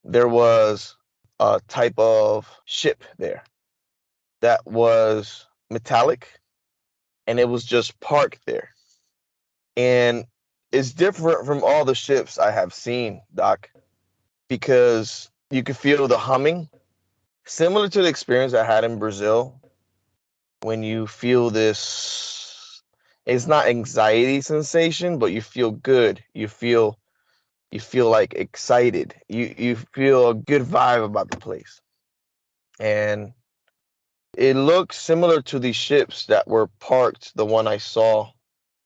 there was a type of ship there that was metallic, and it was just parked there. And it's different from all the ships I have seen, Doc, because you could feel the humming, similar to the experience I had in Brazil when you feel this, it's not anxiety sensation, but you feel good. You feel like excited. You feel a good vibe about the place. And it looks similar to the ships that were parked, the one I saw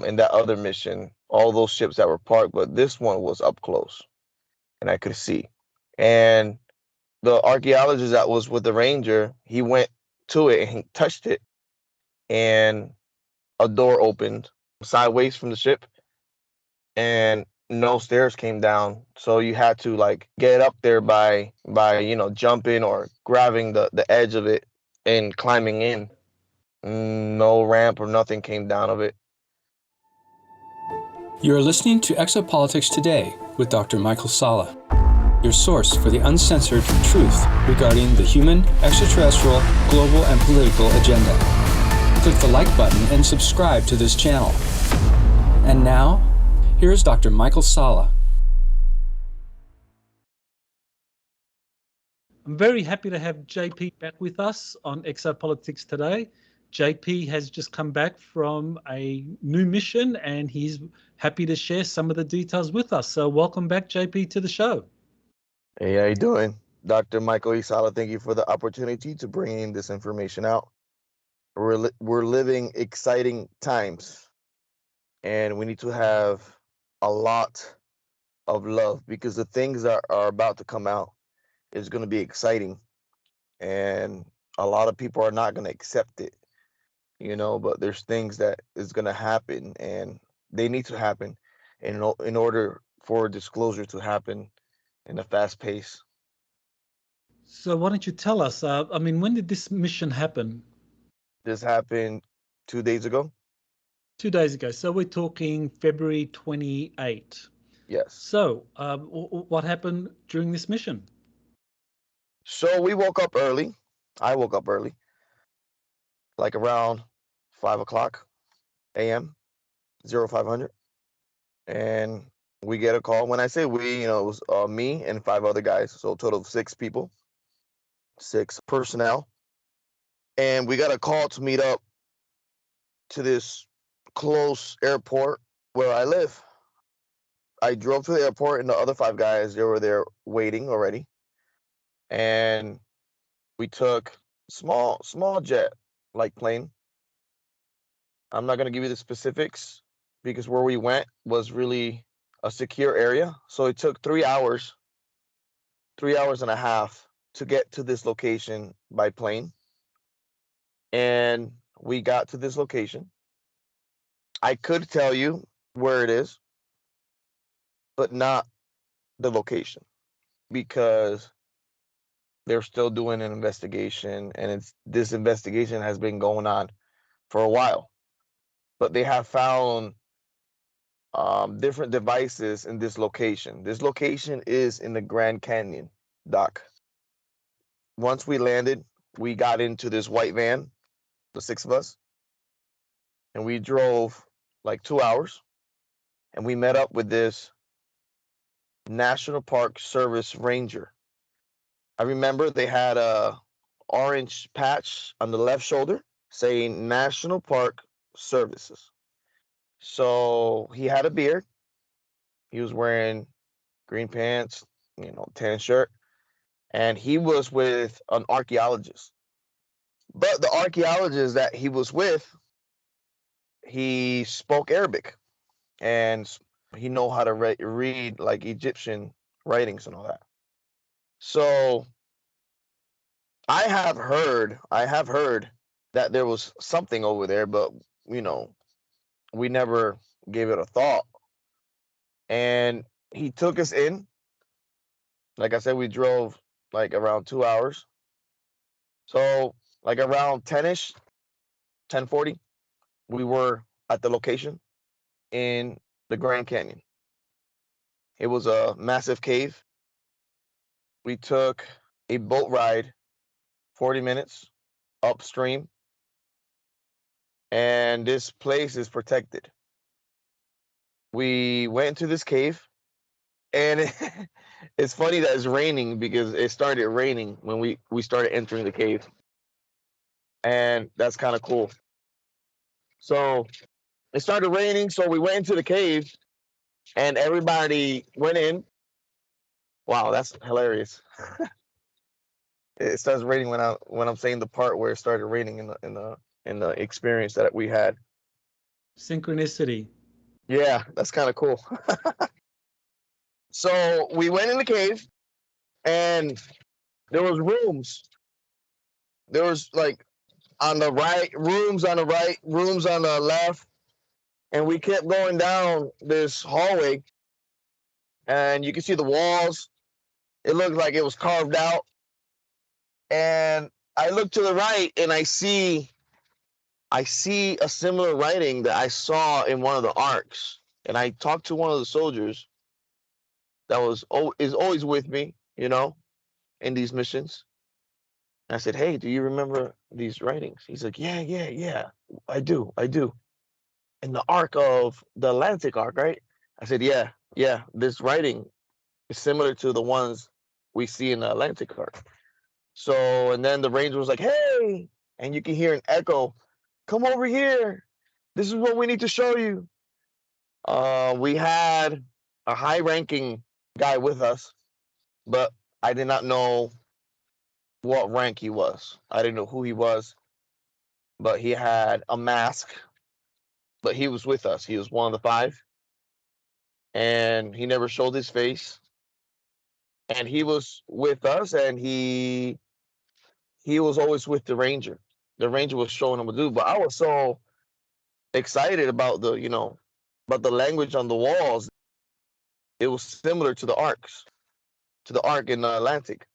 in that other mission, all those ships that were parked, but this one was up close and I could see. And the archaeologist that was with the ranger, he went to it and he touched it, and a door opened sideways from the ship, and no stairs came down. So you had to like get up there by jumping or grabbing the edge of it and climbing in. No ramp or nothing came down of it. You are listening to Exopolitics Today with Dr. Michael Salla, your source for the uncensored truth regarding the human, extraterrestrial, global, and political agenda. Click the like button and subscribe to this channel. And now, here's Dr. Michael Salla. I'm very happy to have JP back with us on Exopolitics Today. JP has just come back from a new mission and he's happy to share some of the details with us. So welcome back, JP, to the show. Hey, how you doing? Dr. Michael Isala, thank you for the opportunity to bring this information out. We're living exciting times, and we need to have a lot of love, because the things that are about to come out is going to be exciting, and a lot of people are not going to accept it, but there's things that is going to happen, and they need to happen in order for disclosure to happen in a fast pace. So why don't you tell us, when did this mission happen? This happened 2 days ago. 2 days ago. So we're talking February 28. Yes. So what happened during this mission? So we woke up early. I woke up early, like around 5 o'clock a.m., 0500. And we get a call. When I say we, it was me and 5 other guys. So a total of 6 people, 6 personnel. And we got a call to meet up to this close airport where I live. I drove to the airport, and the other 5 guys, they were there waiting already. And we took small jet like plane. I'm not going to give you the specifics because where we went was really a secure area. So it took 3 hours, 3 hours and a half to get to this location by plane. And we got to this location. I could tell you where it is, but not the location, because they're still doing an investigation, and this investigation has been going on for a while. But they have found different devices in this location. This location is in the Grand Canyon, Doc. Once we landed, we got into this white van, the 6 of us, and we drove like 2 hours, and we met up with this National Park Service ranger. I remember they had a orange patch on the left shoulder saying National Park Services. So he had a beard. He was wearing green pants, tan shirt, and he was with an archaeologist. But the archaeologist that he was with, he spoke Arabic, and he know how to read like Egyptian writings and all that. So I have heard that there was something over there, but we never gave it a thought. And he took us in. Like I said, we drove like around 2 hours. So like around 10ish, 10:40, we were at the location in the Grand Canyon. It was a massive cave. We took a boat ride, 40 minutes upstream, and this place is protected. We went into this cave, and it's funny that it's raining because it started raining when we started entering the cave, and that's kind of cool. So it started raining, so we went into the cave, and everybody went in. Wow, that's hilarious. It starts raining when I'm saying the part where it started raining in the experience that we had. Synchronicity. Yeah, that's kind of cool. So we went in the cave, and there was rooms. There was like on the right, rooms on the right, rooms on the left, and we kept going down this hallway, and you can see the walls. It looked like it was carved out, and I look to the right, and I see a similar writing that I saw in one of the arcs. And I talked to one of the soldiers that is always with me, in these missions. And I said, "Hey, do you remember these writings?" He's like, "Yeah, yeah, yeah, I do. In the arc of the Atlantic arc, right?" I said, "Yeah, yeah. This writing is similar to the ones we see in the Atlantic arc." So, and then the ranger was like, "Hey," and you can hear an echo, "Come over here. This is what we need to show you." We had a high-ranking guy with us, but I did not know what rank he was. I didn't know who he was, but he had a mask. But he was with us. He was one of the five, and he never showed his face. And he was with us, and he was always with the ranger. The ranger was showing him what to do. But I was so excited about about the language on the walls. It was similar to the arcs, to the arc in the Atlantic.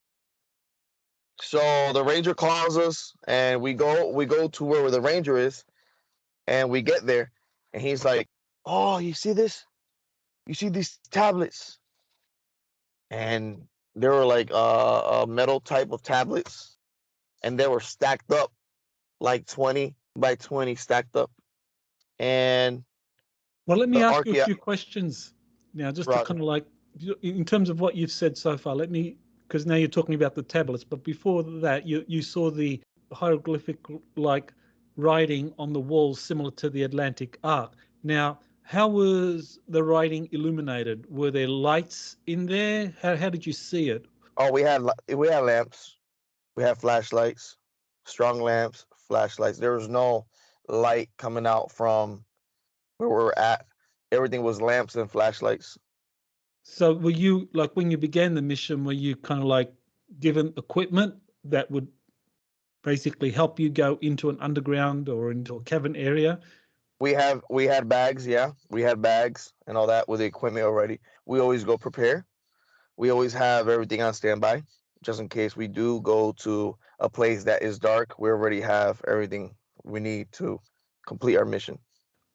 So the ranger calls us, and we go to where the ranger is, and we get there, and he's like, "Oh, you see this? You see these tablets?" And they were like a metal type of tablets, and they were stacked up like 20 by 20 stacked up. And Well, let me the ask you a archaeo few questions now, just to Roger. kind of like, in terms of what you've said so far, because now you're talking about the tablets, but before that, you saw the hieroglyphic like writing on the walls similar to the Atlantic arc. Now, how was the writing illuminated? Were there lights in there? How did you see it? Oh, we had lamps. We had flashlights, strong lamps, flashlights. There was no light coming out from where we're at. Everything was lamps and flashlights. So were you, like, when you began the mission, were you kind of like given equipment that would basically help you go into an underground or into a cavern area? We had bags, yeah. We had bags and all that with the equipment already. We always go prepare. We always have everything on standby, just in case we do go to a place that is dark. We already have everything we need to complete our mission.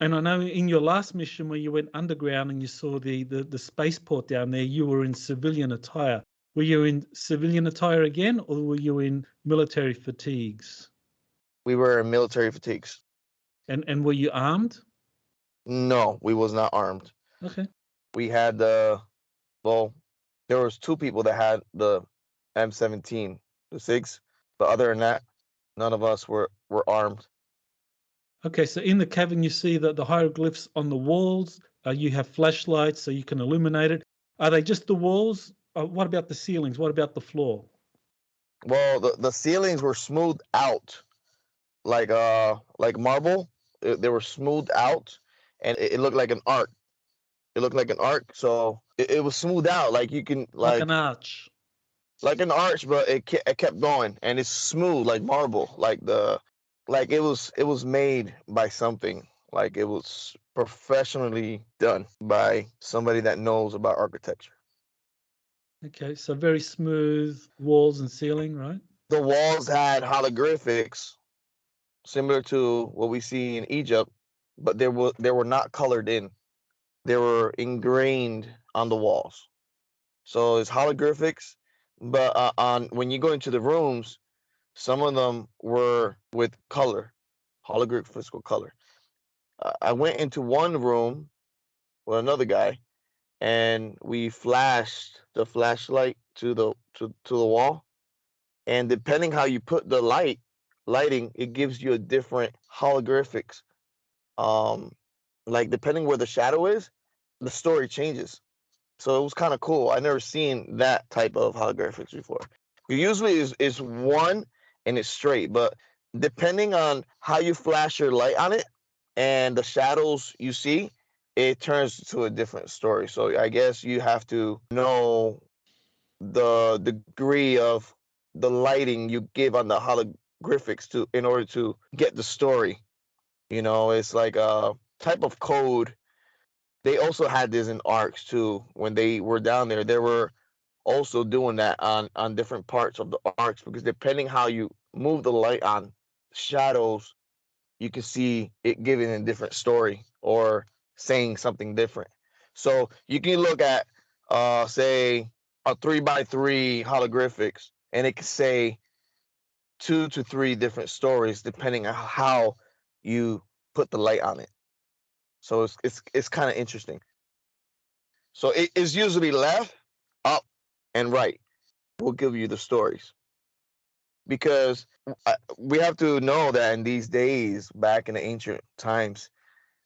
And I know in your last mission where you went underground and you saw the spaceport down there, you were in civilian attire. Were you in civilian attire again, or were you in military fatigues? We were in military fatigues. And were you armed? No, we was not armed. Okay. We had well, there was two people that had the M17, the SIGs, but other than that, none of us were armed. Okay, so in the cavern you see that the hieroglyphs on the walls, you have flashlights so you can illuminate it. Are they just the walls? What about the ceilings? What about the floor? Well, the ceilings were smoothed out like marble. They were smoothed out, and it looked like an arc. It looked like an arc, so it was smoothed out like you can Like an arch. like an arch, but it kept going, and it's smooth like marble, like it was made by something, like it was professionally done by somebody that knows about architecture. Okay, so very smooth walls and ceiling, right? The walls had hieroglyphics similar to what we see in Egypt, but they were not colored in. They were ingrained on the walls. So it's hieroglyphics, But on when you go into the rooms, some of them were with color, holographic physical color. I went into one room with another guy, and we flashed the flashlight to the wall, and depending how you put the lighting, it gives you a different holographics. Um, like depending where the shadow is, the story changes. So it was kind of cool. I never seen that type of holographics before. Usually is one and it's straight, but depending on how you flash your light on it and the shadows you see, it turns to a different story. So I guess you have to know the degree of the lighting you give on the holographics to in order to get the story. It's like a type of code. They also had this in arcs too. When they were down there, they were also doing that on different parts of the arcs, because depending how you move the light on shadows, you can see it giving a different story or saying something different. So you can look at say a 3x3 holographics, and it can say 2 to 3 different stories depending on how you put the light on it. So it's kind of interesting. So it is usually left, up, and right will give you the stories, because we have to know that in these days, back in the ancient times,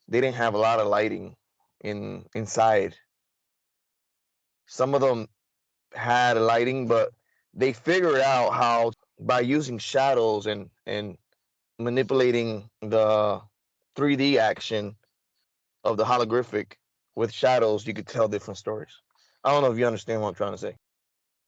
they didn't have a lot of lighting inside. Some of them had lighting, but they figured out how, by using shadows and manipulating the 3D action of the holographic with shadows, you could tell different stories. I don't know if you understand what I'm trying to say.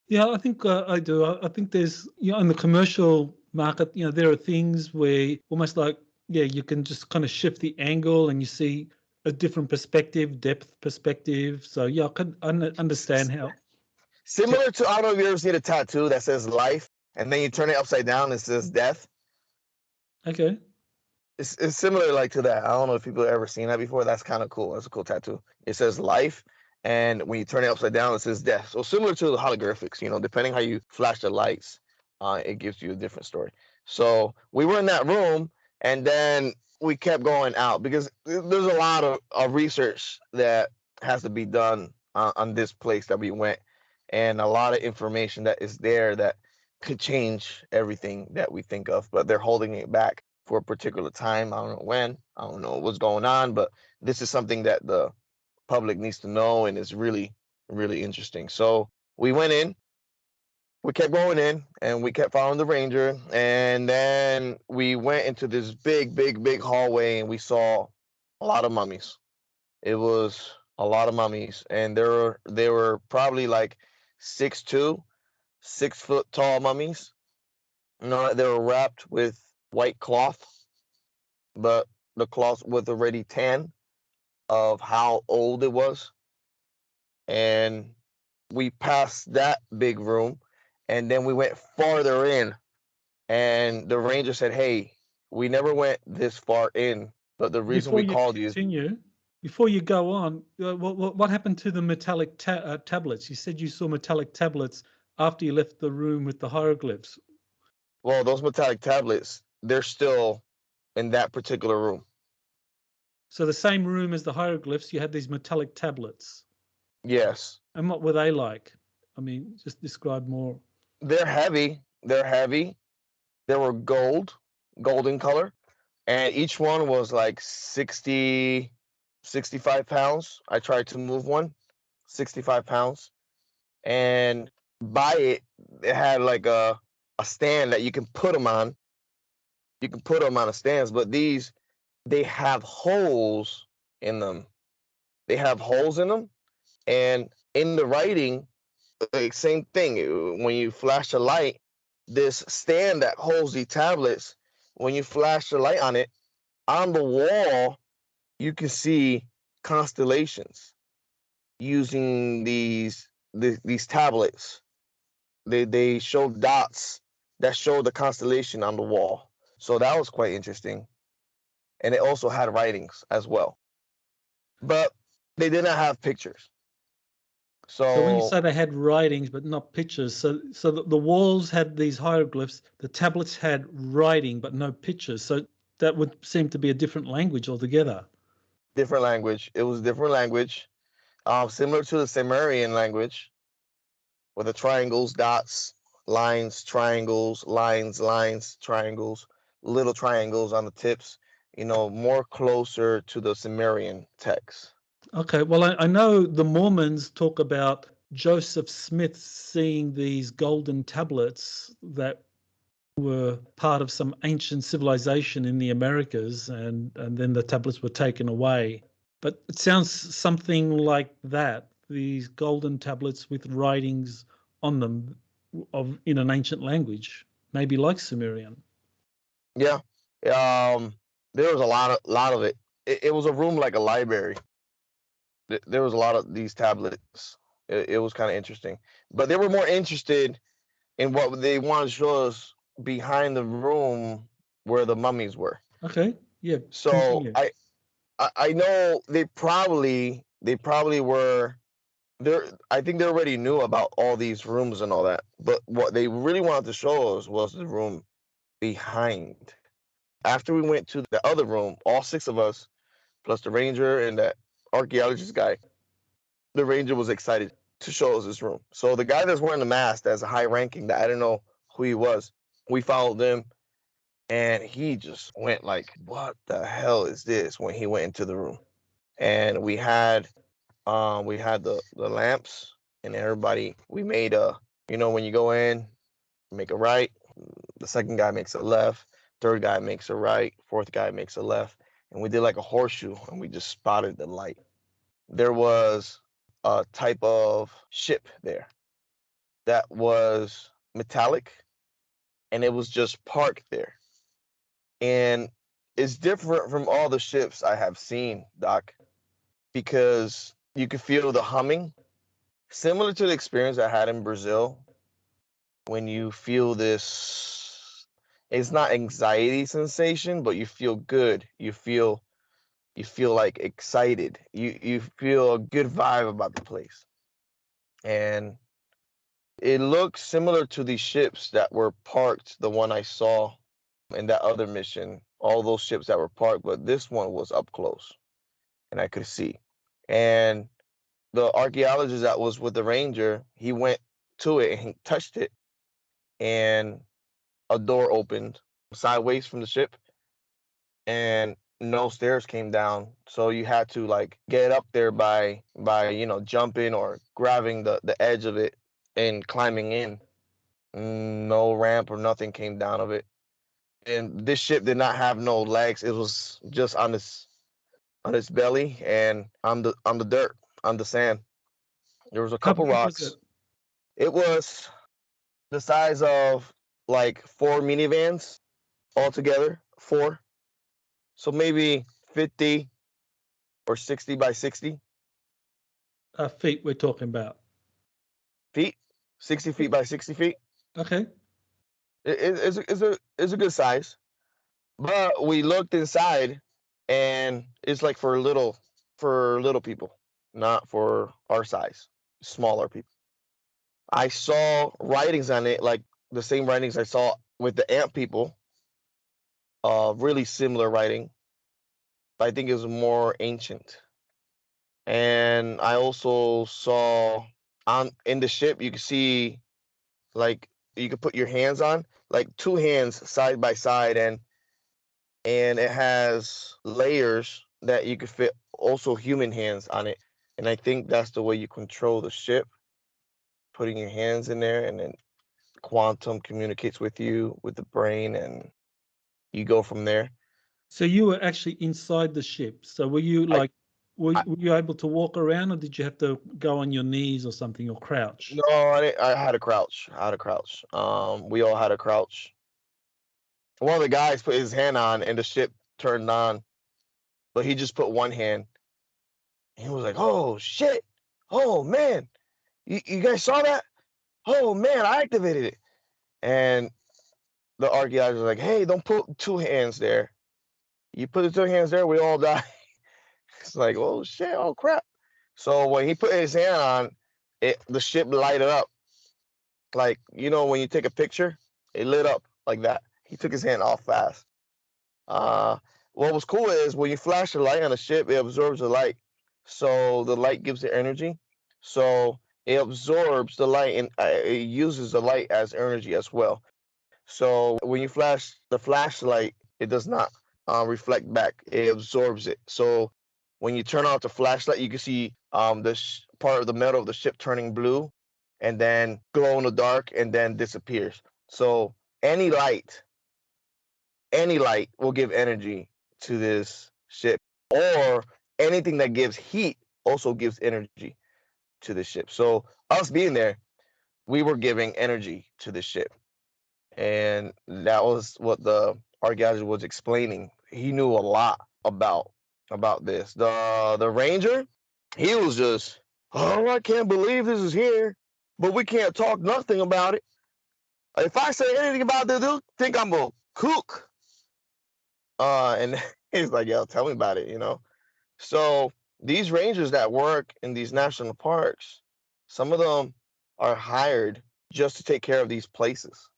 Yeah, I think I do. I think there's, in the commercial market, there are things where almost like, you can just kind of shift the angle and you see a different perspective, depth perspective. So yeah, I can understand how. Similar to, I don't know if you ever seen a tattoo that says life, and then you turn it upside down and it says death. Okay. It's similar like to that. I don't know if people have ever seen that before. That's kind of cool. That's a cool tattoo. It says life, and when you turn it upside down, it says death. So similar to the holographics, depending how you flash the lights, it gives you a different story. So we were in that room, and then we kept going out, because there's a lot of research that has to be done on this place that we went, and a lot of information that is there that could change everything that we think of, but they're holding it back for a particular time. I don't know when, I don't know what's going on, but this is something that the public needs to know, and it's really, really interesting. So we went in, we kept going in, and we kept following the ranger, and then we went into this big, big, big hallway, and we saw a lot of mummies. It was a lot of mummies, and there were probably like 6'2", 6 foot tall mummies. They were wrapped with white cloth, but the cloth was already tan of how old it was. And we passed that big room, and then we went farther in, and the ranger said, "Hey, we never went this far in, but the reason Before we you called you." continue, before you go on, what happened to the metallic tablets? You said you saw metallic tablets after you left the room with the hieroglyphs. Well, those metallic tablets, they're still in that particular room. So the same room as the hieroglyphs, you had these metallic tablets. Yes. And what were they like? I mean, just describe more. They're heavy. They're heavy. They were golden color, and each one was like 60, 65 pounds. I tried to move one, 65 pounds. And by it had like a stand that you can put them on. You can put them on a stands, but these, they have holes in them. They have holes in them, and in the writing, like, same thing. When you flash a light, this stand that holds the tablets, when you flash the light on it, on the wall, you can see constellations using these tablets. They show dots that show the constellation on the wall. So that was quite interesting. And it also had writings as well. But they did not have pictures. So when you So say they had writings but not pictures, so the walls had these hieroglyphs, the tablets had writing but no pictures. So that would seem to be a different language altogether. different language. It was different language, similar to the Sumerian language, with the triangles, dots, lines, triangles, lines, triangles, little triangles on the tips. More closer to the Sumerian text. Okay, well, I know the Mormons talk about Joseph Smith seeing these golden tablets that were part of some ancient civilization in the Americas, and then the tablets were taken away. But it sounds something like that, these golden tablets with writings on them in an ancient language, maybe like Sumerian. Yeah. There was a lot of it. It was a room like a library. There was a lot of these tablets. It was kind of interesting, but they were more interested in what they wanted to show us behind the room where the mummies were. Okay, yeah, So continue. I know they probably were there. I think they already knew about all these rooms and all that, but what they really wanted to show us was the room behind. After we went to the other room, all six of us, plus the ranger and that archaeologist guy, the ranger was excited to show us this room. So the guy that's wearing the mask, that's a high ranking, that I didn't know who he was, we followed him, and he just went like, "What the hell is this?" when he went into the room. And we had the lamps, and everybody, we made when you go in, make a right, the second guy makes a left, third guy makes a right, fourth guy makes a left, and we did like a horseshoe, and we just spotted the light. There was a type of ship there that was metallic, and it was just parked there. And it's different from all the ships I have seen, Doc, because you could feel the humming, similar to the experience I had in Brazil when you feel this. It's not anxiety sensation, but you feel good. You feel like excited. You feel a good vibe about the place. And it looks similar to the ships that were parked, the one I saw in that other mission, all those ships that were parked, but this one was up close and I could see. And the archaeologist that was with the ranger, he went to it and he touched it, and a door opened sideways from the ship, and no stairs came down. So you had to like get up there by jumping or grabbing the edge of it and climbing in. No ramp or nothing came down of it. And this ship did not have no legs. It was just on its belly and on the dirt, on the sand. There was a How couple big was rocks. it? It was the size of like 4 minivans altogether, four. So maybe 50 or 60 by 60 Feet we're talking about. feet, 60 feet by 60 feet. Okay. It's a good size. But we looked inside, and it's like for little people, not for our size, smaller people. I saw writings on it, like the same writings I saw with the ant people. Really similar writing. I think it was more ancient. And I also saw on in the ship you could see, like, you could put your hands on, like two hands side by side, and it has layers that you could fit also human hands on it. And I think that's the way you control the ship, putting your hands in there, and then quantum communicates with you with the brain, and you go from there. So you were actually inside the ship. So were you I, like, were, I were you able to walk around, or did you have to go on your knees or something, or crouch? no, I had a crouch. I had a crouch. We all had a crouch. One of the guys put his hand on, and the ship turned on, but he just put one hand. He was like, "Oh shit! Oh man! You guys saw that? Oh man! I activated it." And the archaeologist was like, "Hey, don't put two hands there. You put the two hands there, we all die." It's like, "Oh shit! Oh crap!" So when he put his hand on, the ship lighted up. Like, when you take a picture, it lit up like that. He took his hand off fast. What was cool is when you flash the light on a ship, it absorbs the light. So the light gives it energy. So it absorbs the light and it uses the light as energy as well. So when you flash the flashlight, it does not reflect back. It absorbs it. So when you turn off the flashlight, you can see part of the metal of the ship turning blue and then glow in the dark and then disappears. So any light will give energy to this ship, or anything that gives heat also gives energy to the ship. So us being there, we were giving energy to the ship. And that was what the archaeologist was explaining. He knew a lot about this. The ranger, he was just, oh, I can't believe this is here, but we can't talk nothing about it. If I say anything about this, they'll think I'm a kook. And he's like, yo, tell me about it, So these rangers that work in these national parks, some of them are hired just to take care of these places.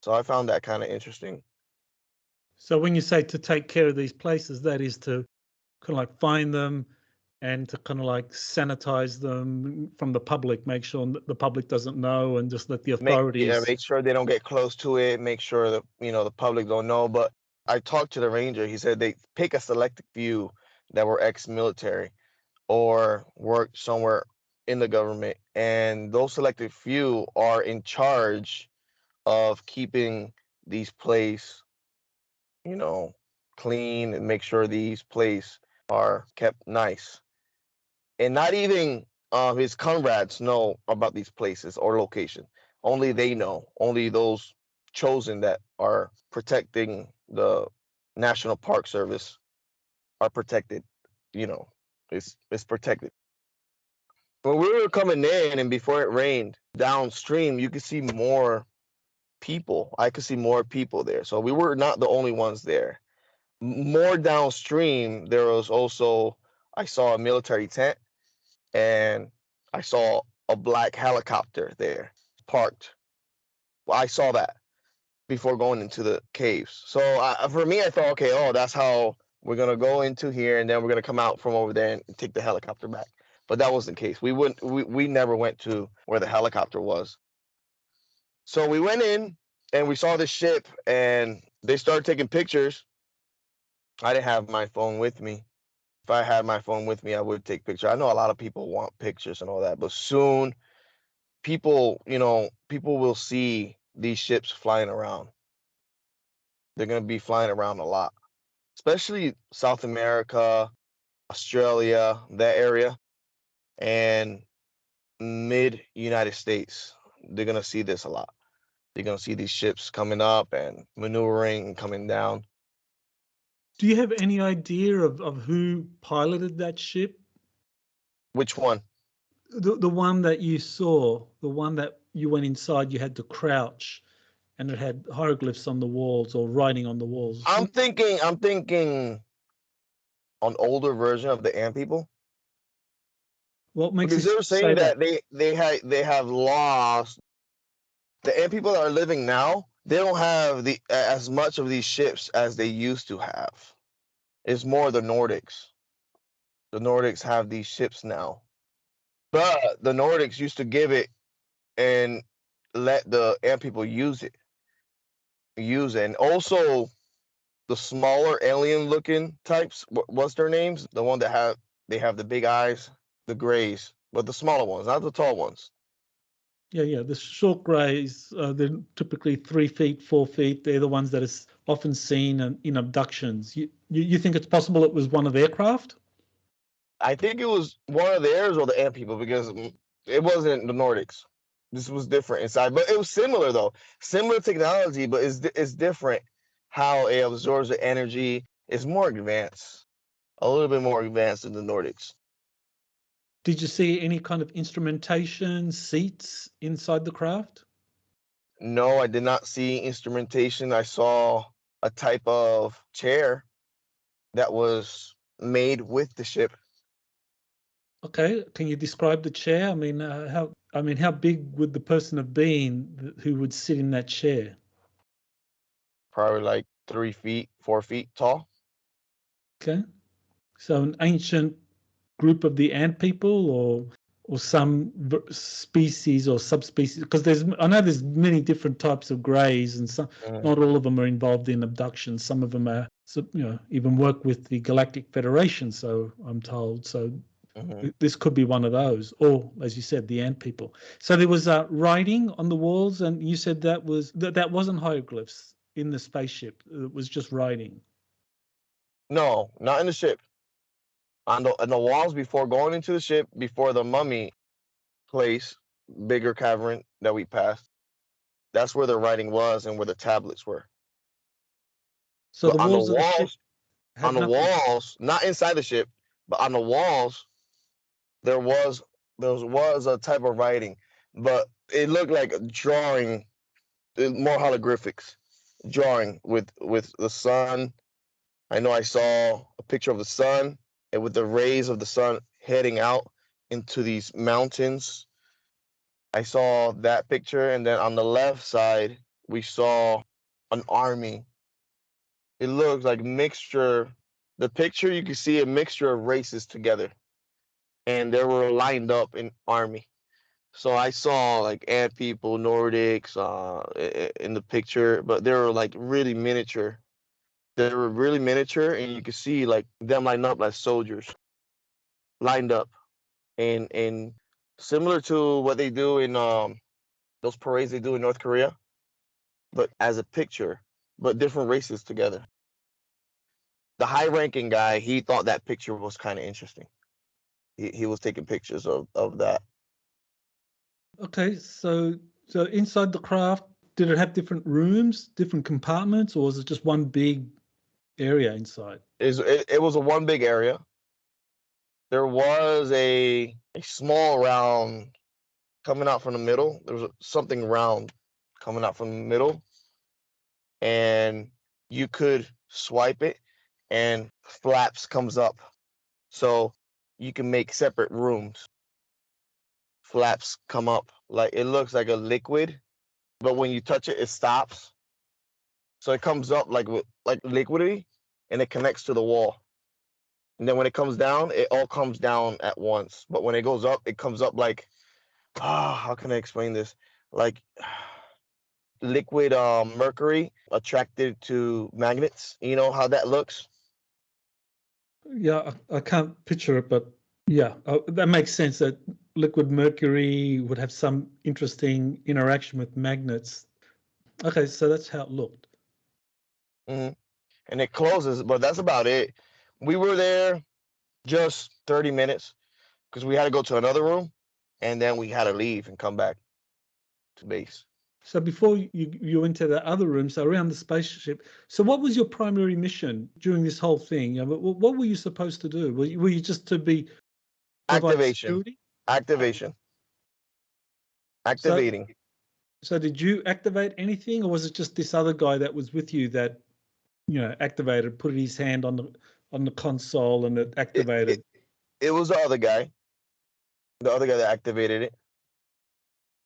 So I found that kind of interesting. So when you say to take care of these places, that is to kind of like find them and to kind of like sanitize them from the public, make sure that the public doesn't know, and just let the authorities. Make sure they don't get close to it. Make sure that the public don't know. But I talked to the ranger. He said they pick a select few that were ex-military or worked somewhere in the government, and those selected few are in charge of keeping these places, clean, and make sure these places are kept nice. And not even his comrades know about these places or location. Only they know. Only those chosen that are protecting the National Park Service are protected. It's protected. When we were coming in and before it rained, downstream, you could see more people. I could see more people there. So we were not the only ones there. More downstream, there was also, I saw a military tent and I saw a black helicopter there parked. Well, I saw that before going into the caves. So for me, I thought, okay, oh, that's how we're gonna go into here, and then we're gonna come out from over there and take the helicopter back. But that wasn't the case. We never went to where the helicopter was. So we went in and we saw the ship, and they started taking pictures. I didn't have my phone with me. If I had my phone with me, I would take pictures. I know a lot of people want pictures and all that, but soon people will see these ships flying around. They're going to be flying around a lot, especially South America, Australia, that area, and mid United States. They're going to see this a lot. They're going to see these ships coming up and maneuvering and coming down. Do you have any idea of who piloted that ship? Which one? The one that you saw, the one that you went inside, you had to crouch, and it had hieroglyphs on the walls or writing on the walls. I'm thinking an older version of the Ant people. What makes Because they were saying that they have lost the Ant people that are living now. They don't have as much of these ships as they used to have. It's more the Nordics. The Nordics have these ships now, but the Nordics used to give it and let the Ant people use it. And also the smaller alien-looking types. What's their names? The one that they have the big eyes, the grays, but the smaller ones, not the tall ones. Yeah. The short greys, they're typically 3 feet, 4 feet. They're the ones that is often seen in abductions. You think it's possible it was one of their craft? I think it was one of theirs or the Ant people, because it wasn't the Nordics. This was different inside, but it was similar though. Similar technology, but it's different how it absorbs the energy. It's more advanced, a little bit more advanced than the Nordics. Did you see any kind of instrumentation, seats inside the craft? No, I did not see instrumentation. I saw a type of chair that was made with the ship. Okay, can you describe the chair? I mean, how I mean, how big would the person have been who would sit in that chair? Probably like 3 feet, 4 feet tall. Okay. So an ancient group of the ant people, or some species or subspecies, because I know there's many different types of greys, and some, not all of them are involved in abduction. Some of them are, even work with the Galactic Federation, so I'm told. So this could be one of those, or as you said, the ant people. So there was writing on the walls, and you said that wasn't hieroglyphs in the spaceship. It was just writing. No, not in the ship. On the walls before going into the ship, before the mummy place, bigger cavern that we passed, that's where the writing was and where the tablets were. So But the walls of the ship had nothing. not inside the ship, but on the walls, there was a type of writing, but it looked like a drawing, more hieroglyphics, drawing with the sun. I know I saw a picture of the sun and with the rays of the sun heading out into these mountains. I saw that picture, and then on the left side, we saw an army. It looks like mixture. The picture, you can see a mixture of races together, and they were lined up in army. So I saw like ant people, Nordics, in the picture, but they were like really miniature. They were really miniature, and you could see like them lined up as soldiers, lined up, and similar to what they do in those parades they do in North Korea, but as a picture, but different races together. The high-ranking guy, he thought that picture was kind of interesting. He was taking pictures of that. Okay, so inside the craft, did it have different rooms, different compartments, or was it just one big area inside? It was a one big area. There was a small round coming out from the middle. There was something round coming out from the middle, and you could swipe it, and flaps comes up, so you can make separate rooms. Flaps come up, like it looks like a liquid, but when you touch it, it stops. So it comes up like liquidy, and it connects to the wall. And then when it comes down, it all comes down at once. But when it goes up, it comes up like, how can I explain this? Like liquid mercury attracted to magnets. You know how that looks? Yeah, I can't picture it, but yeah, that makes sense that liquid mercury would have some interesting interaction with magnets. Okay, so that's how it looked. And it closes, but that's about it. We were there just 30 minutes because we had to go to another room, and then we had to leave and come back to base. So before you went to the other room, so around the spaceship, so what was your primary mission during this whole thing? What were you supposed to do? Were you just to be Activation. security? Activation. Activating. So did you activate anything, or was it just this other guy that was with you that activated, put his hand on the console and it activated? It was the other guy that activated it.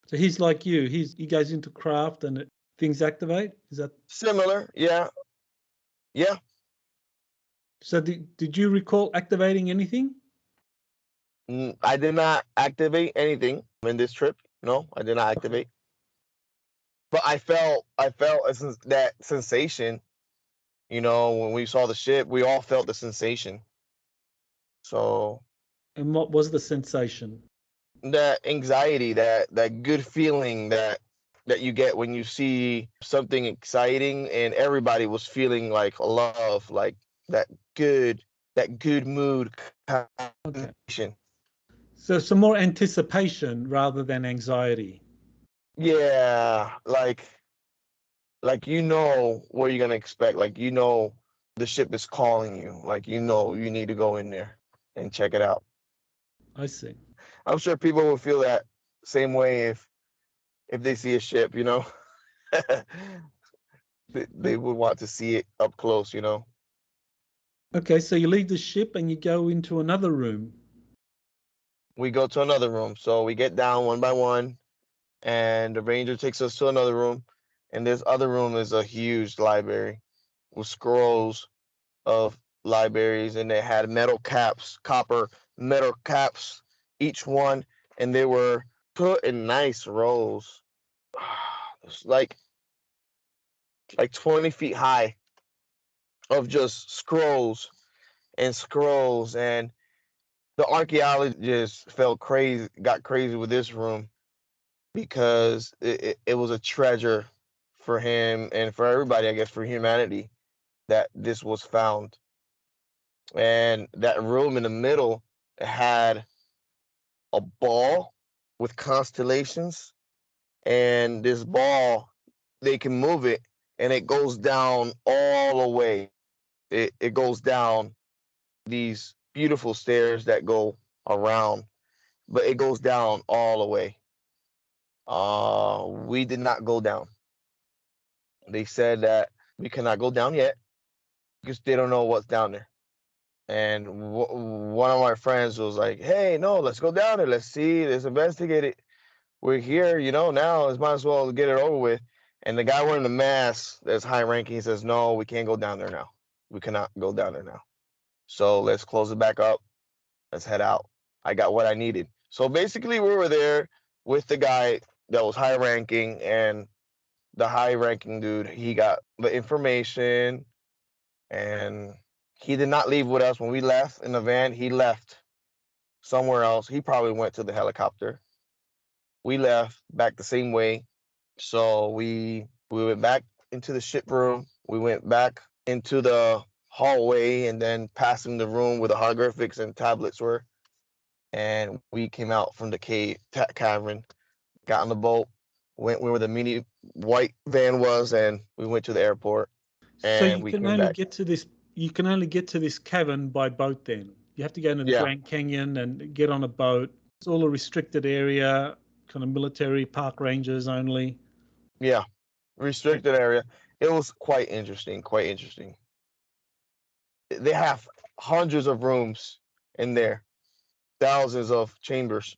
So he's like you. He goes into craft and things activate. Is that similar? Yeah. So did you recall activating anything? I did not activate anything in this trip. No, I did not activate. But I felt that sensation. When we saw the ship, we all felt the sensation. So. And what was the sensation? That anxiety, that good feeling that you get when you see something exciting, and everybody was feeling like love, like that good mood combination. So some more anticipation rather than anxiety. Yeah, like you know what you're gonna expect. Like the ship is calling you. Like you need to go in there and check it out. I see. I'm sure people will feel that same way if they see a ship, they would want to see it up close, Okay, so you leave the ship and you go into another room. we go to another room. So we get down one by one, and the ranger takes us to another room. And this other room is a huge library with scrolls of libraries, and they had metal caps, copper metal caps, each one, and they were put in nice rows. It's like 20 feet high of just scrolls and scrolls. And the archaeologist got crazy with this room because it was a treasure for him and for everybody, I guess, for humanity, that this was found. And that room in the middle had a ball with constellations, and this ball, they can move it, and it goes down all the way. It goes down these beautiful stairs that go around, but it goes down all the way. We did not go down. They said that we cannot go down yet because they don't know what's down there. And one of my friends was like, "Hey, no, let's go down there. Let's see. Let's investigate it. We're here, now. Let's might as well get it over with." And the guy wearing the mask that's high ranking, he says, "No, we can't go down there now. We cannot go down there now. So let's close it back up. Let's head out. I got what I needed." So basically, we were there with the guy that was high ranking, and the high ranking dude, he got the information, and he did not leave with us. When we left in the van, he left somewhere else. He probably went to the helicopter. We left back the same way. So we went back into the ship room. We went back into the hallway, and then passing the room where the hieroglyphics and tablets were. And we came out from the cavern, got on the boat, went where the mini white van was, and we went to the airport. So And you we can came only back. get to this. You can only get to this cavern by boat. Then you have to go into the Yeah. Grand Canyon and get on a boat. It's all a restricted area, kind of military park rangers only. Yeah, restricted area. It was quite interesting. Quite interesting. They have hundreds of rooms in there, thousands of chambers.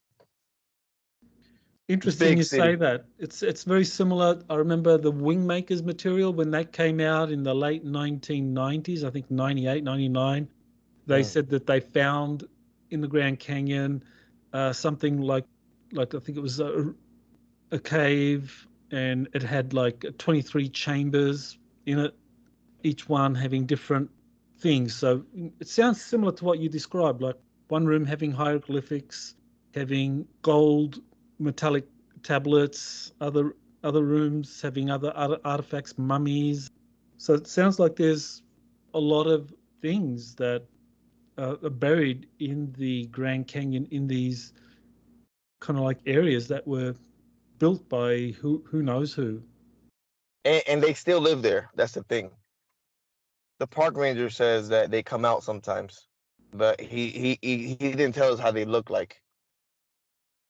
Interesting Big you say city. that. It's very similar. I remember the Wingmakers material when that came out in the late 1990s, I think 98, 99. They Mm. said that they found in the Grand Canyon something like I think it was a cave, and it had like 23 chambers in it, each one having different things. So it sounds similar to what you described, like one room having hieroglyphics, having gold metallic tablets, other rooms having other artifacts, mummies. So it sounds like there's a lot of things that are buried in the Grand Canyon in these kind of like areas that were built by who knows who. And they still live there. That's the thing. The park ranger says that they come out sometimes, but he didn't tell us how they look like.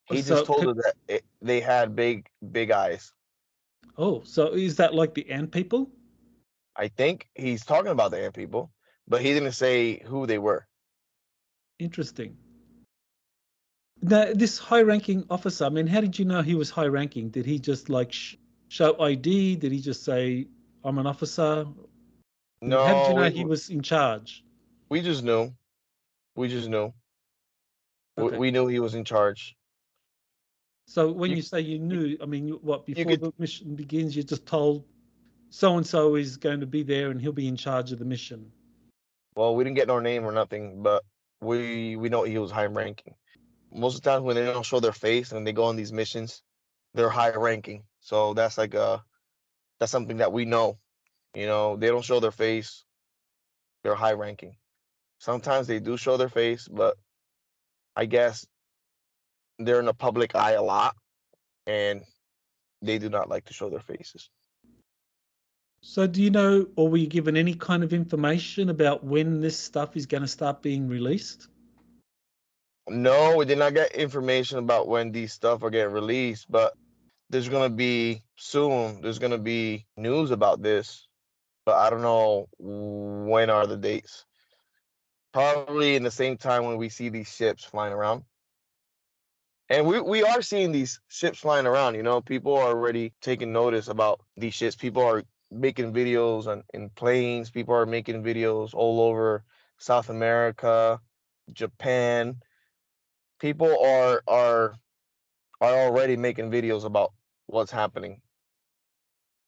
He just So told us that they had big eyes. so is that like the ant people? I think he's talking about the ant people, but he didn't say who they were. Interesting. Now, this high-ranking officer, I mean, how did you know he was high-ranking? Did he just like show ID? Did he just say, "I'm an officer"? I mean, how did you No, know he was in charge? we just knew. We just knew. Okay. We knew he was in charge. So when You you say you knew, I mean, what, you before could the mission begins, you're just told so and so is going to be there and he'll be in charge of the mission. Well, we didn't get no name or nothing, but we know he was high ranking. Most of the time when they don't show their face and they go on these missions, they're high ranking. So that's something that we know. They don't show their face, they're high ranking. Sometimes they do show their face, but I guess they're in the public eye a lot, and they do not like to show their faces. So do you know, or were you given any kind of information about when this stuff is going to start being released? No, we did not get information about when these stuff are getting released, but there's gonna be soon. There's gonna be news about this, but I don't know when are the dates. Probably in the same time when we see these ships flying around. And we are seeing these ships flying around, people are already taking notice about these ships. People are making videos in planes. People are making videos all over South America, Japan. People are already making videos about what's happening.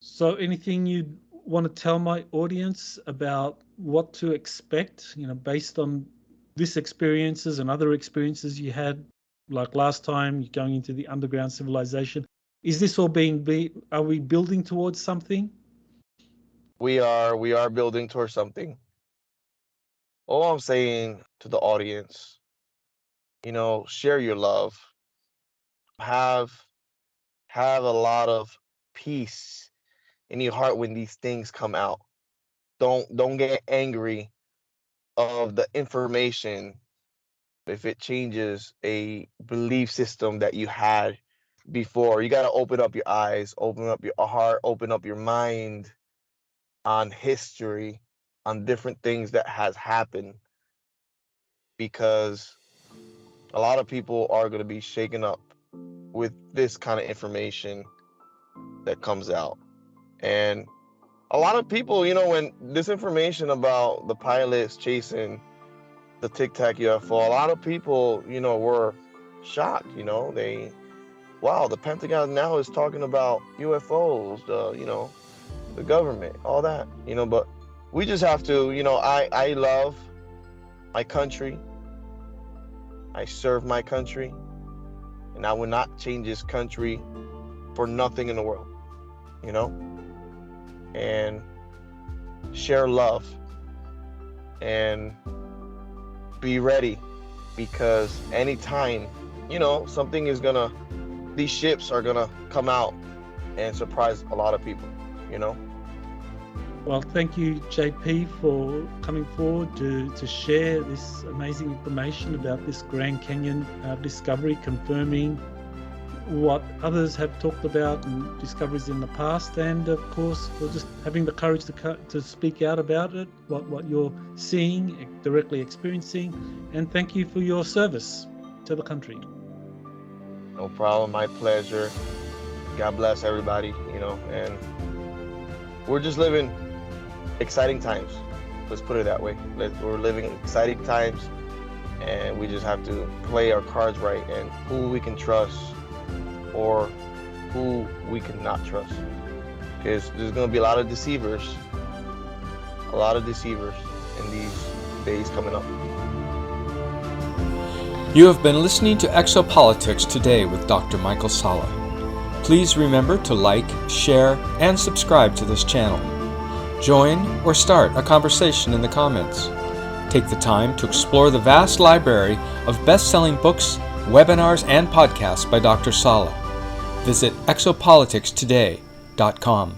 So anything you want to tell my audience about what to expect, based on this experiences and other experiences you had, like last time you're going into the underground civilization? Is this all are we building towards something? We are building towards something. All I'm saying to the audience, share your love. Have a lot of peace in your heart when these things come out. Don't get angry of the information if it changes a belief system that you had before. You got to open up your eyes, open up your heart, open up your mind on history, on different things that has happened, because a lot of people are going to be shaken up with this kind of information that comes out. And a lot of people, when this information about the pilots chasing the Tic Tac UFO, a lot of people, were shocked. Wow, the Pentagon now is talking about UFOs, the government, all that, but we just have to, I love my country. I serve my country, and I will not change this country for nothing in the world, and share love and be ready, because anytime, something is these ships are gonna come out and surprise a lot of people, Well, thank you, JP, for coming forward to share this amazing information about this Grand Canyon discovery, confirming what others have talked about and discoveries in the past, and of course for just having the courage to speak out about it, what you're seeing, directly experiencing. And thank you for your service to the country. No problem, my pleasure. God bless everybody, and we're just living exciting times. Let's put it that way. We're living in exciting times, and we just have to play our cards right, and who we can trust or who we cannot trust, because there's going to be a lot of deceivers in these days coming up. You have been listening to Exopolitics Today with Dr. Michael Salla. Please remember to like, share, and subscribe to this channel. Join or start a conversation in the comments. Take the time to explore the vast library of best-selling books, webinars, and podcasts by Dr. Salla. Visit exopoliticstoday.com.